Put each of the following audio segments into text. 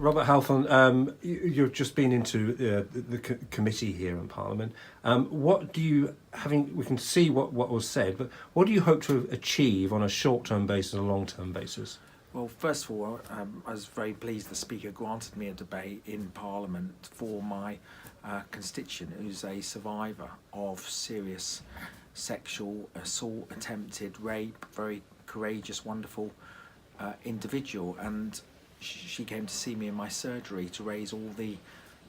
Robert Halfon, you've just been into the committee here in Parliament. What do you, we can see what was said, but what do you hope to achieve on a short-term basis and a long-term basis? Well, first of all, I was very pleased the Speaker granted me a debate in Parliament for my constituent, who's a survivor of serious sexual assault, attempted rape, very courageous, wonderful individual, and she came to see me in my surgery to raise all the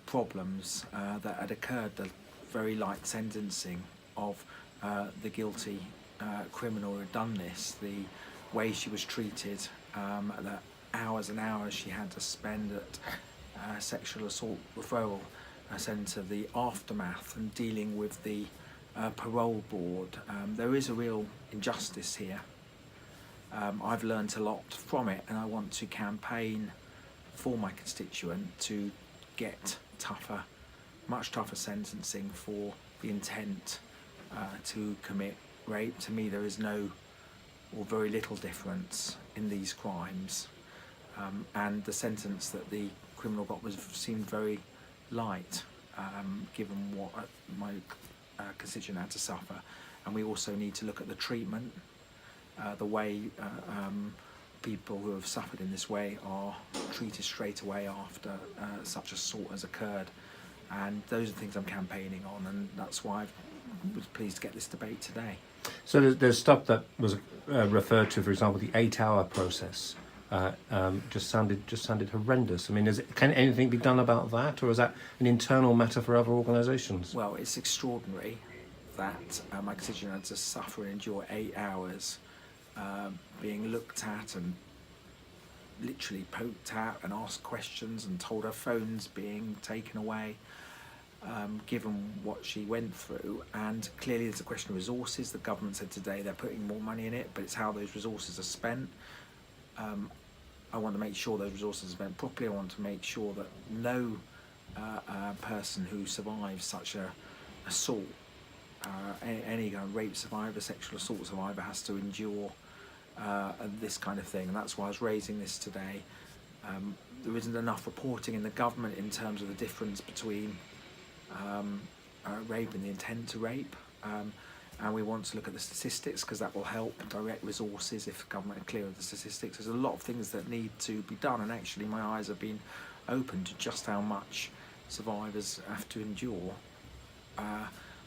problems that had occurred, the very light sentencing of the guilty criminal who had done this, the way she was treated, the hours and hours she had to spend at sexual assault referral centre, the aftermath and dealing with the parole board. There is a real injustice here. I've learnt a lot from it, and I want to campaign for my constituent to get tougher, much tougher sentencing for the intent to commit rape. To me, there is no or very little difference in these crimes, and the sentence that the criminal got seemed very light, given what my constituent had to suffer. And we also need to look at the treatment. The way people who have suffered in this way are treated straight away after such assault has occurred, and those are the things I'm campaigning on, and that's why I was pleased to get this debate today. So there's stuff that was referred to, for example, the 8-hour process. Just sounded horrendous. I mean, can anything be done about that, or is that an internal matter for other organisations? Well, it's extraordinary that my constituent had to suffer and endure 8 hours being looked at and literally poked at and asked questions and told her phone's being taken away, given what she went through. And clearly there's a question of resources. The government said today they're putting more money in it, but it's how those resources are spent. I want to make sure those resources are spent properly. I want to make sure that no person who survives such a assault, any kind of rape survivor, sexual assault survivor, has to endure this kind of thing. And that's why I was raising this today. There isn't enough reporting in the government in terms of the difference between rape and the intent to rape, and we want to look at the statistics, because that will help direct resources if the government are clear of the statistics. There's a lot of things that need to be done, and actually my eyes have been opened to just how much survivors have to endure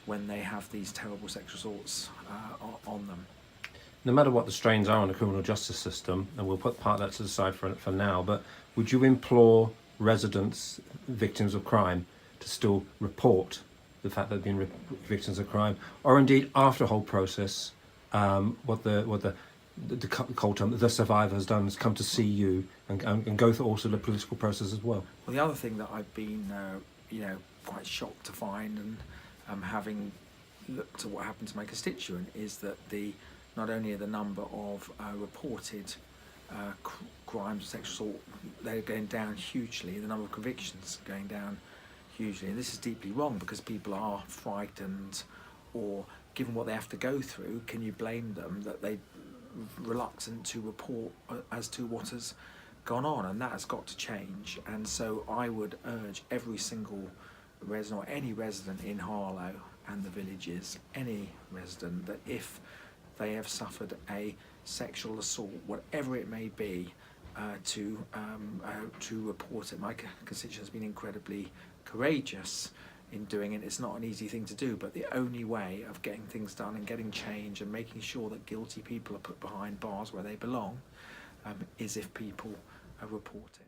when they have these terrible sexual assaults on them. No matter what the strains are on the criminal justice system, and we'll put part of that to the side for now, but would you implore residents, victims of crime, to still report the fact that they've been victims of crime, or indeed after the whole process, what the survivor has done is come to see you and go through also the political process as well? Well, the other thing that I've been quite shocked to find, and having looked at what happened to my constituent, is that not only are the number of reported crimes of sexual assault, they're going down hugely, the number of convictions going down hugely, and this is deeply wrong, because people are frightened, or given what they have to go through, can you blame them that they're reluctant to report as to what has gone on? And that has got to change. And so I would urge every single resident, or any resident in Harlow and the villages, any resident, that if they have suffered a sexual assault, whatever it may be, to report it. My constituent has been incredibly courageous in doing it. It's not an easy thing to do, but the only way of getting things done and getting change and making sure that guilty people are put behind bars where they belong is if people report it.